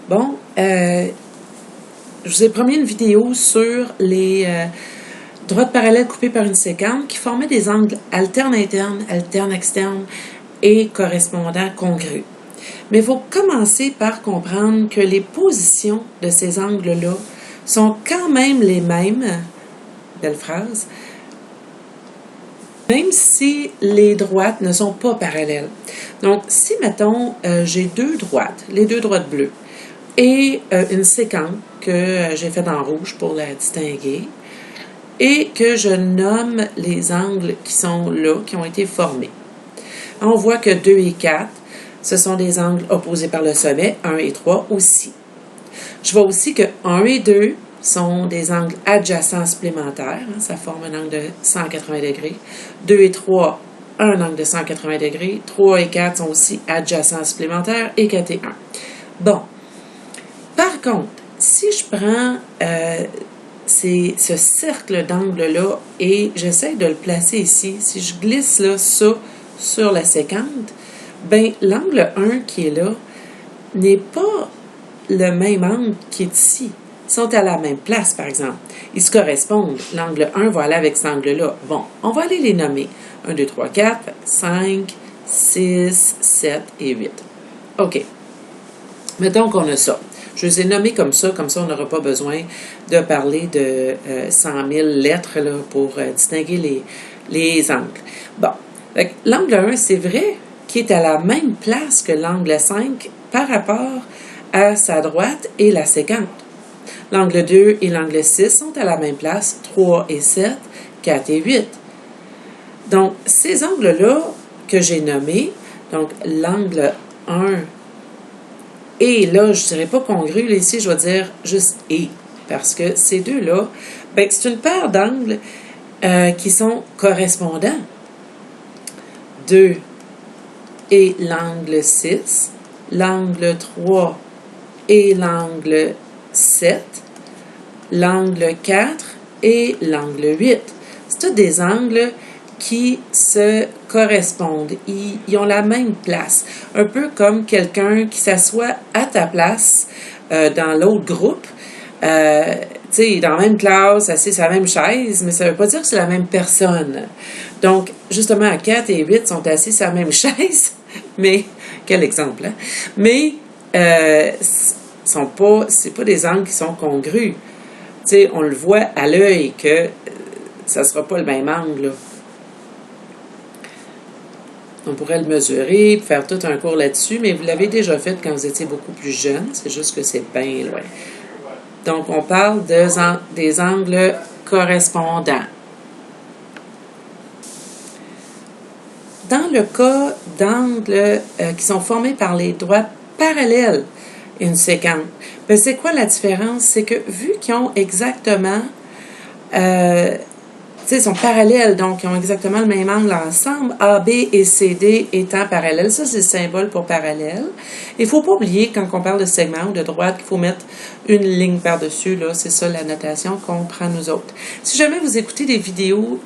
Bon, je vous ai promis une vidéo sur les droites parallèles coupées par une séquente qui formaient des angles alternes-internes, alternes-externes et correspondants congrus. Mais il faut commencer par comprendre que les positions de ces angles-là sont quand même les mêmes, belle phrase, même si les droites ne sont pas parallèles. Donc, si, mettons, j'ai les deux droites bleues, et une séquence que j'ai faite en rouge pour la distinguer, et que je nomme les angles qui sont là, qui ont été formés. On voit que 2 et 4, ce sont des angles opposés par le sommet, 1 et 3 aussi. Je vois aussi que 1 et 2 sont des angles adjacents supplémentaires, hein, ça forme un angle de 180 degrés. 2 et 3, un angle de 180 degrés. 3 et 4 sont aussi adjacents supplémentaires, et 4 et 1. Bon. Par contre, si je prends ce cercle d'angle-là et j'essaie de le placer ici, si je glisse là, ça sur la séquente, ben l'angle 1 qui est là n'est pas le même angle qui est ici. Ils sont à la même place, par exemple. Ils se correspondent. L'angle 1 va aller avec cet angle-là. Bon, on va aller les nommer. 1, 2, 3, 4, 5, 6, 7 et 8. OK. Mettons qu'on a ça. Je les ai nommés comme ça on n'aura pas besoin de parler de 100 000 lettres là, pour distinguer les angles. Bon, l'angle 1, c'est vrai qu'il est à la même place que l'angle 5 par rapport à sa droite et la séquente. L'angle 2 et l'angle 6 sont à la même place, 3 et 7, 4 et 8. Donc, ces angles-là que j'ai nommés, donc l'angle 1 et là, je ne dirais pas congru, là, ici, je vais dire juste et, parce que ces deux-là, ben, c'est une paire d'angles qui sont correspondants. 2 et l'angle 6, l'angle 3 et l'angle 7, l'angle 4 et l'angle 8. C'est tous des angles qui se correspondent. Ils ont la même place. Un peu comme quelqu'un qui s'assoit à ta place dans l'autre groupe. Tu sais, dans la même classe, assis sur la même chaise, mais ça ne veut pas dire que c'est la même personne. Donc, justement, 4 et 8 sont assis sur la même chaise, mais, quel exemple, hein? Mais, c'est pas des angles qui sont congrus. Tu sais, on le voit à l'œil que ça ne sera pas le même angle, là. On pourrait le mesurer, faire tout un cours là-dessus, mais vous l'avez déjà fait quand vous étiez beaucoup plus jeune, c'est juste que c'est bien loin. Donc, on parle des angles correspondants. Dans le cas d'angles qui sont formés par les droites parallèles à une séquence, ben c'est quoi la différence? C'est que vu qu'ils ont exactement... ils sont parallèles, donc ils ont exactement le même angle ensemble, AB et CD étant parallèles. Ça, c'est le symbole pour parallèle. Il ne faut pas oublier, quand on parle de segment ou de droite, qu'il faut mettre une ligne par-dessus. Là, c'est ça la notation qu'on prend nous autres. Si jamais vous écoutez des vidéos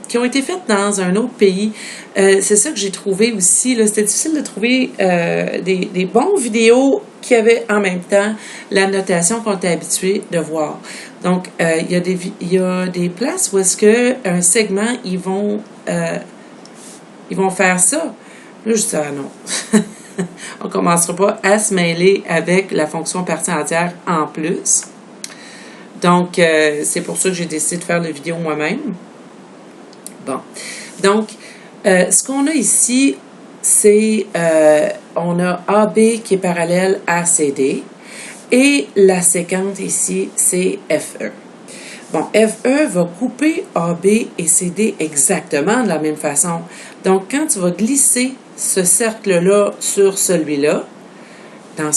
qui ont été faites dans un autre pays, c'est ça que j'ai trouvé aussi. Là, c'était difficile de trouver des bons vidéos qui avaient en même temps la notation qu'on était habitué de voir. Donc, il y a des places où est-ce qu'un segment, ils vont faire ça. Là, je dis, ah non. On ne commencera pas à se mêler avec la fonction partie entière en plus. Donc, c'est pour ça que j'ai décidé de faire la vidéo moi-même. Bon. Donc, ce qu'on a ici, c'est, on a AB qui est parallèle à CD. Et la séquence ici, c'est FE. Bon, FE va couper AB et CD exactement de la même façon. Donc, quand tu vas glisser ce cercle-là sur celui-là, dans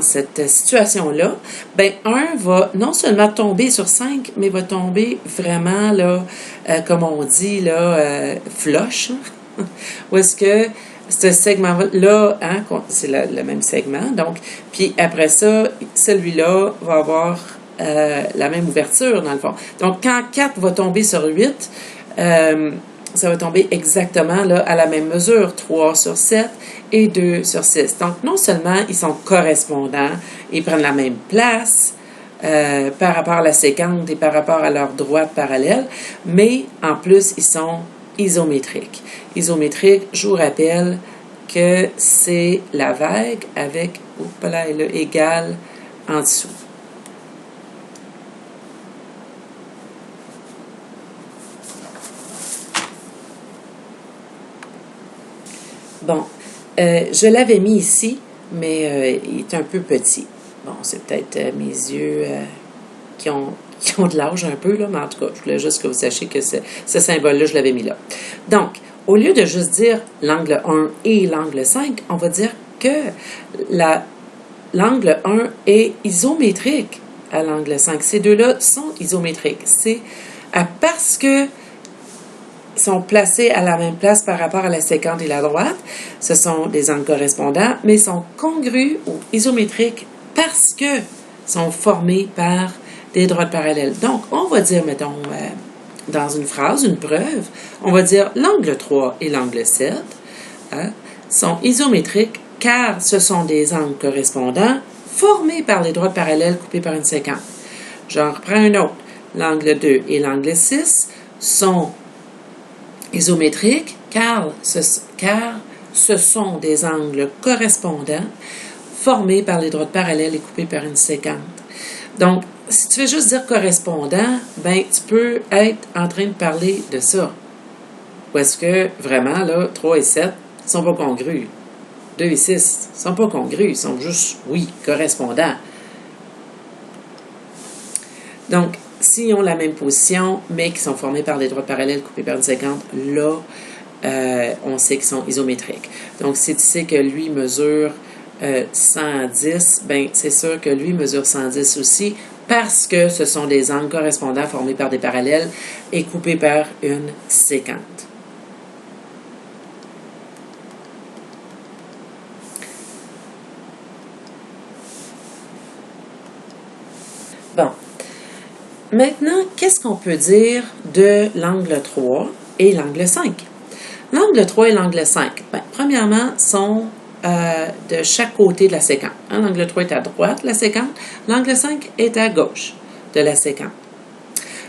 cette situation-là, ben 1 va non seulement tomber sur 5, mais va tomber vraiment, là, comme on dit, là, flush. Où est-ce que ce segment-là, hein, c'est le même segment, donc, puis après ça, celui-là va avoir la même ouverture, dans le fond. Donc, quand 4 va tomber sur 8, ça va tomber exactement là, à la même mesure, 3 sur 7 et 2 sur 6. Donc, non seulement ils sont correspondants, ils prennent la même place par rapport à la séquente et par rapport à leur droite parallèle, mais en plus, ils sont isométriques. Isométrique, je vous rappelle que c'est la vague avec, le égal en dessous. Bon, je l'avais mis ici, mais il est un peu petit. Bon, c'est peut-être mes yeux qui ont de l'âge un peu, là, mais en tout cas, je voulais juste que vous sachiez que ce symbole-là, je l'avais mis là. Donc, au lieu de juste dire l'angle 1 et l'angle 5, on va dire que l'angle 1 est isométrique à l'angle 5. Ces deux-là sont isométriques. C'est parce que sont placés à la même place par rapport à la séquente et la droite. Ce sont des angles correspondants, mais sont congrus ou isométriques parce que sont formés par des droites parallèles. Donc, on va dire, mettons, dans une phrase, une preuve, on va dire l'angle 3 et l'angle 7 sont isométriques car ce sont des angles correspondants formés par les droites parallèles coupées par une séquence. J'en reprends un autre. L'angle 2 et l'angle 6 sont isométriques car ce sont des angles correspondants formés par les droites parallèles et coupés par une séquente. Donc, si tu veux juste dire correspondant, ben tu peux être en train de parler de ça. Ou est-ce que vraiment, là, 3 et 7 ne sont pas congrus? 2 et 6 ne sont pas congrus, ils sont juste, oui, correspondants. Donc, s'ils ont la même position, mais qui sont formés par des droites parallèles coupées par une séquente, là, on sait qu'ils sont isométriques. Donc, si tu sais que lui mesure 110, ben c'est sûr que lui mesure 110 aussi, parce que ce sont des angles correspondants formés par des parallèles et coupés par une séquente. Bon. Maintenant, qu'est-ce qu'on peut dire de l'angle 3 et l'angle 5? L'angle 3 et l'angle 5, ben, premièrement, sont de chaque côté de la séquence. L'angle 3 est à droite de la séquence, l'angle 5 est à gauche de la séquence.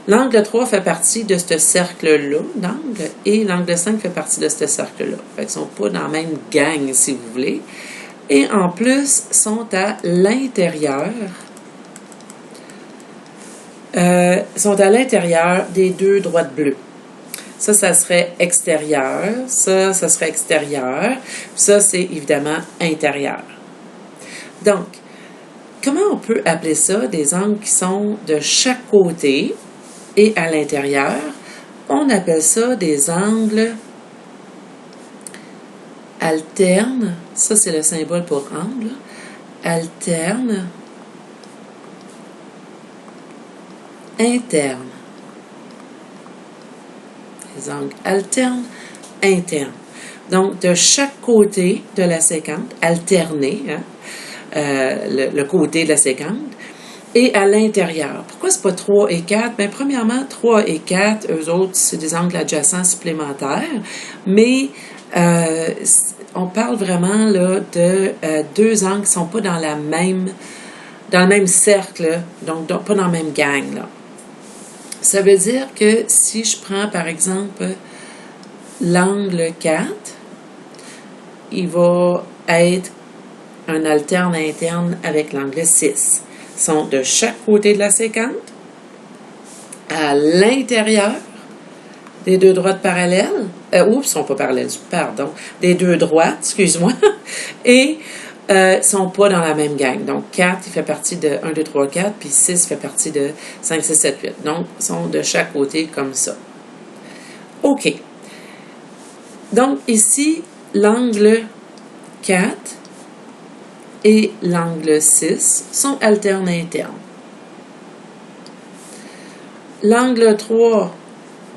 L'angle 3 fait partie de ce cercle-là d'angle et l'angle 5 fait partie de ce cercle-là. Fait qu'ils ne sont pas dans la même gang, si vous voulez. Et en plus, sont à l'intérieur des deux droites bleues. Ça serait extérieur. Ça serait extérieur. Ça, c'est évidemment intérieur. Donc, comment on peut appeler ça des angles qui sont de chaque côté et à l'intérieur? On appelle ça des angles alternes. Ça, c'est le symbole pour angle. Alterne. Interne. Les angles alternes, internes. Donc, de chaque côté de la séquence, alterné, le côté de la séquence, et à l'intérieur. Pourquoi c'est pas 3 et 4? Bien, premièrement, 3 et 4, eux autres, c'est des angles adjacents supplémentaires, mais on parle vraiment là, de deux angles qui ne sont pas dans le même cercle, donc pas dans la même gang, là. Ça veut dire que si je prends, par exemple, l'angle 4, il va être un alterne interne avec l'angle 6. Ils sont de chaque côté de la séquence, à l'intérieur des deux droites parallèles, ils ne sont pas parallèles, pardon, des deux droites, excuse-moi, et ne sont pas dans la même gang. Donc, 4, il fait partie de 1, 2, 3, 4, puis 6 fait partie de 5, 6, 7, 8. Donc, ils sont de chaque côté comme ça. OK. Donc, ici, l'angle 4 et l'angle 6 sont alternes internes. L'angle 3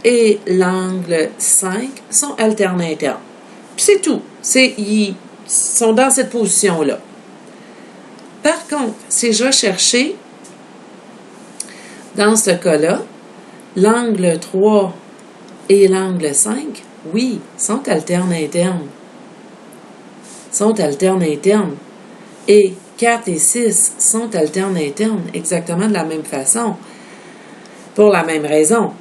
et l'angle 5 sont alternes internes. Puis c'est tout. Ils sont dans cette position-là. Par contre, si je vais chercher, dans ce cas-là, l'angle 3 et l'angle 5 oui, sont alternes internes. Sont alternes internes. Et 4 et 6 sont alternes internes exactement de la même façon. Pour la même raison.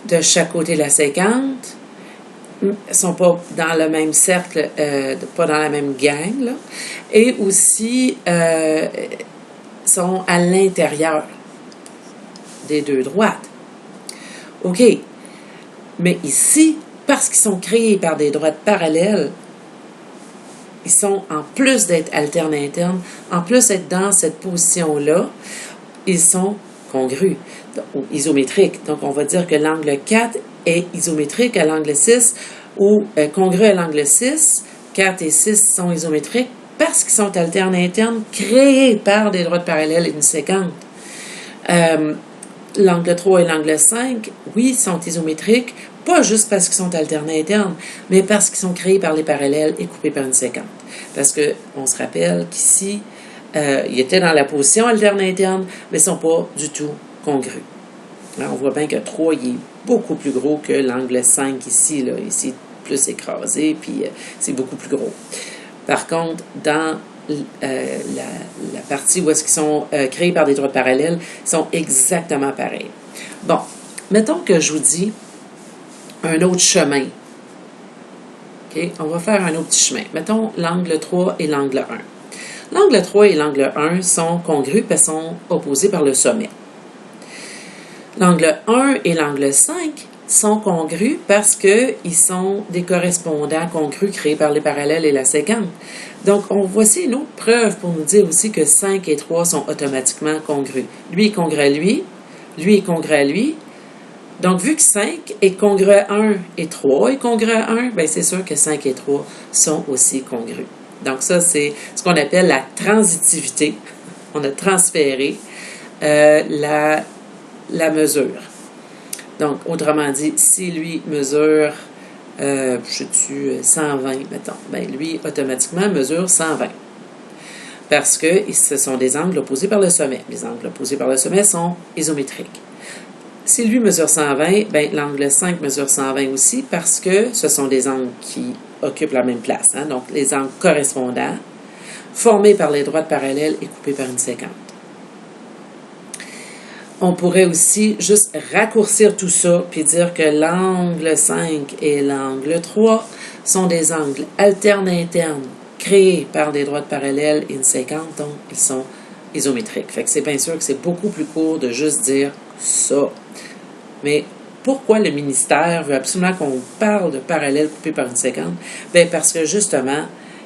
De chaque côté de la 50, ne sont pas dans le même cercle, pas dans la même gang, là, et aussi sont à l'intérieur des deux droites. OK. Mais ici, parce qu'ils sont créés par des droites parallèles, ils sont, en plus d'être alternes internes, en plus d'être dans cette position-là, ils sont congrus, ou isométriques. Donc, on va dire que l'angle 4 est isométrique à l'angle 6 ou congru à l'angle 6. 4 et 6 sont isométriques parce qu'ils sont alternes internes créés par des droites parallèles et une séquente. L'angle 3 et l'angle 5, oui, sont isométriques, pas juste parce qu'ils sont alternes internes, mais parce qu'ils sont créés par les parallèles et coupés par une séquente. Parce qu'on se rappelle qu'ici, ils étaient dans la position alterne interne, mais ne sont pas du tout congrus. Alors, on voit bien que 3, il est beaucoup plus gros que l'angle 5 ici, là. Ici, plus écrasé, puis c'est beaucoup plus gros. Par contre, dans la partie où est-ce qu'ils sont créés par des droites parallèles, ils sont exactement pareils. Bon, mettons que je vous dis un autre chemin. OK? On va faire un autre petit chemin. Mettons l'angle 3 et l'angle 1. L'angle 3 et l'angle 1 sont congrus parce qu'ils sont opposés par le sommet. L'angle 1 et l'angle 5 sont congrus parce qu'ils sont des correspondants congrus créés par les parallèles et la séquente. Donc, voici une autre preuve pour nous dire aussi que 5 et 3 sont automatiquement congrus. Lui est congru à lui, lui est congru à lui. Donc, vu que 5 est congru à 1 et 3 est congru à 1, bien, c'est sûr que 5 et 3 sont aussi congrus. Donc, ça, c'est ce qu'on appelle la transitivité. On a transféré la mesure. Donc, autrement dit, si lui mesure, 120, mettons, bien, lui, automatiquement, mesure 120. Parce que ce sont des angles opposés par le sommet. Les angles opposés par le sommet sont isométriques. Si lui mesure 120, bien, l'angle 5 mesure 120 aussi parce que ce sont des angles qui occupent la même place. Hein? Donc, les angles correspondants, formés par les droites parallèles et coupés par une séquente. On pourrait aussi juste raccourcir tout ça puis dire que l'angle 5 et l'angle 3 sont des angles alternes internes créés par des droites parallèles et une séquente, donc ils sont isométriques. Fait que c'est bien sûr que c'est beaucoup plus court de juste dire ça. Mais pourquoi le ministère veut absolument qu'on parle de parallèles coupés par une séquente? Bien parce que justement,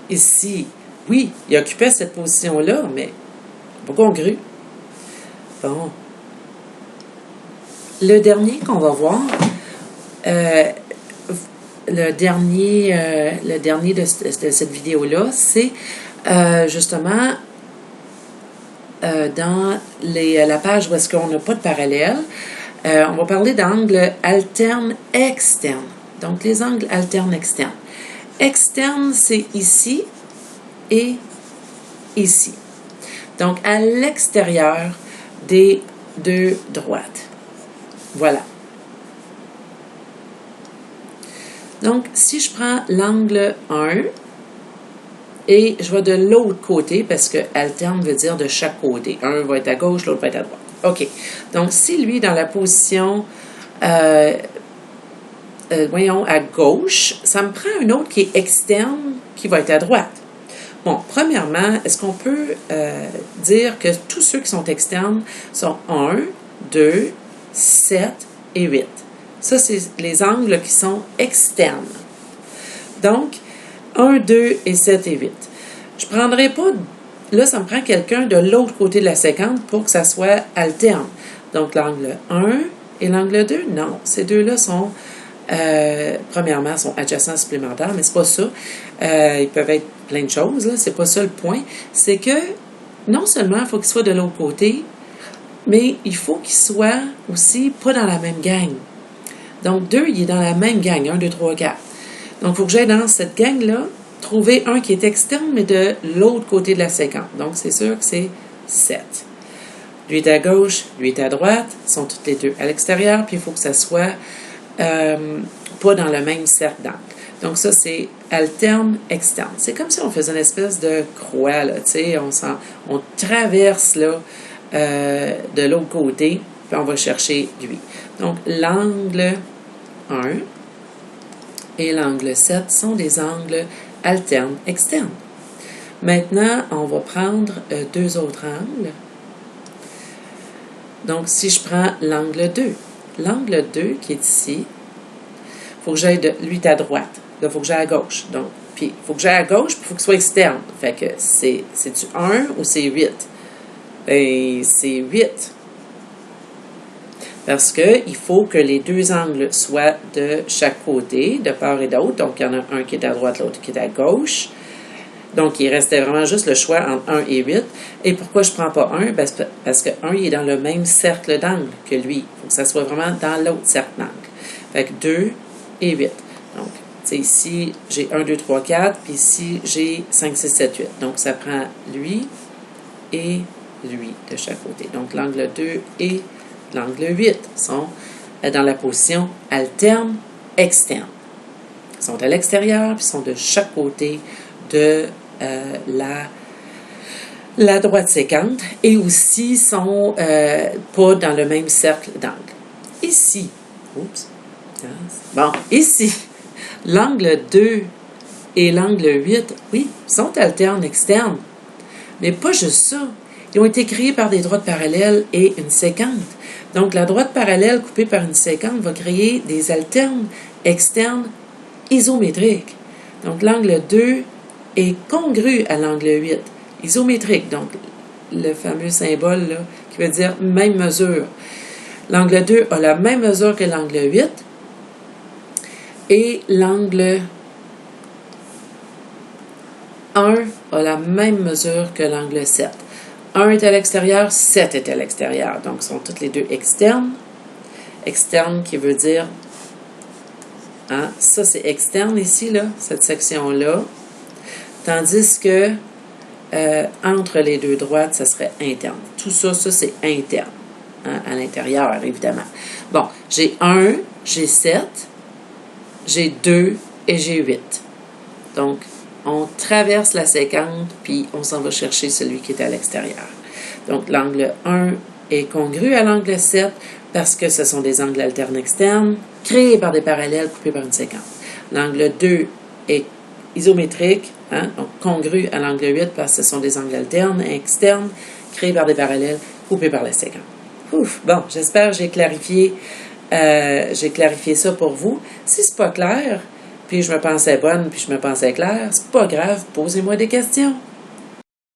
ici, oui, il occupait cette position-là, mais pas congru. Bon. Le dernier qu'on va voir, le dernier de cette vidéo-là, c'est justement dans la page où est-ce qu'on n'a pas de parallèle, on va parler d'angles alternes externes. Donc, les angles alternes externes. Externe, c'est ici et ici. Donc, à l'extérieur des deux droites. Voilà. Donc, si je prends l'angle 1 et je vais de l'autre côté, parce que alterne veut dire de chaque côté. Un va être à gauche, l'autre va être à droite. OK. Donc, si lui, dans la position, voyons, à gauche, ça me prend un autre qui est externe, qui va être à droite. Bon, premièrement, est-ce qu'on peut dire que tous ceux qui sont externes sont 1, 2, 7 et 8. Ça, c'est les angles qui sont externes. Donc, 1, 2 et 7 et 8. Je ne prendrai pas... Là, ça me prend quelqu'un de l'autre côté de la séquence pour que ça soit alterne. Donc, l'angle 1 et l'angle 2, non. Ces deux-là sont... premièrement, sont adjacents supplémentaires, mais c'est pas ça. Ils peuvent être plein de choses, là. C'est pas ça le point. C'est que, non seulement il faut qu'ils soient de l'autre côté, mais il faut qu'il soit aussi pas dans la même gang. Donc, 2, il est dans la même gang. 1, 2, 3, 4. Donc, il faut que j'aille dans cette gang-là, trouver un qui est externe, mais de l'autre côté de la séquence. Donc, c'est sûr que c'est 7. Lui est à gauche, lui est à droite. Ils sont toutes les deux à l'extérieur. Puis, il faut que ça soit pas dans le même cercle d'angle. Donc ça, c'est alterne, externe. C'est comme si on faisait une espèce de croix, là, tu sais, on traverse, là, de l'autre côté, puis on va chercher lui. Donc, l'angle 1 et l'angle 7 sont des angles alternes, externes. Maintenant, on va prendre deux autres angles. Donc, si je prends l'angle 2, l'angle 2 qui est ici, il faut que j'aille lui à droite. Là, il faut que j'aille à gauche. Donc, puis, il faut que j'aille à gauche, puis il faut qu'il soit externe. Fait que c'est-tu 1 ou c'est 8? Ben, c'est 8. Parce qu'il faut que les deux angles soient de chaque côté, de part et d'autre. Donc, il y en a un qui est à droite, l'autre qui est à gauche. Donc, il restait vraiment juste le choix entre 1 et 8. Et pourquoi je ne prends pas 1? Ben, parce que 1 il est dans le même cercle d'angle que lui. Il faut que ça soit vraiment dans l'autre cercle d'angle. Fait que 2 et 8. Donc, tu sais, ici, j'ai 1, 2, 3, 4. Puis ici, j'ai 5, 6, 7, 8. Donc, ça prend lui et lui de chaque côté. Donc, l'angle 2 et l'angle 8 sont dans la position alterne, externe. Ils sont à l'extérieur, puis sont de chaque côté de la droite sécante et aussi sont pas dans le même cercle d'angle. Ici, ici, l'angle 2 et l'angle 8, oui, sont alternes, externes, mais pas juste ça. Ils ont été créés par des droites parallèles et une sécante. Donc, la droite parallèle coupée par une sécante va créer des alternes externes isométriques. Donc, l'angle 2 est congru à l'angle 8, isométrique. Donc, le fameux symbole là, qui veut dire même mesure. L'angle 2 a la même mesure que l'angle 8 et l'angle 1 a la même mesure que l'angle 7. 1 est à l'extérieur, 7 est à l'extérieur. Donc, sont toutes les deux externes. Externe qui veut dire, hein, ça c'est externe ici, là, cette section-là. Tandis que entre les deux droites, ça serait interne. Tout ça, c'est interne. Hein, à l'intérieur, évidemment. Bon, j'ai 1, j'ai 7, j'ai 2 et j'ai 8. Donc, on traverse la séquence, puis on s'en va chercher celui qui est à l'extérieur. Donc, l'angle 1 est congru à l'angle 7 parce que ce sont des angles alternes externes créés par des parallèles coupés par une séquence. L'angle 2 est isométrique, hein, donc congru à l'angle 8 parce que ce sont des angles alternes externes créés par des parallèles coupés par la séquence. Ouf, bon, j'espère que j'ai clarifié ça pour vous. Si c'est pas clair, puis je me pensais bonne, puis je me pensais claire, c'est pas grave, posez-moi des questions.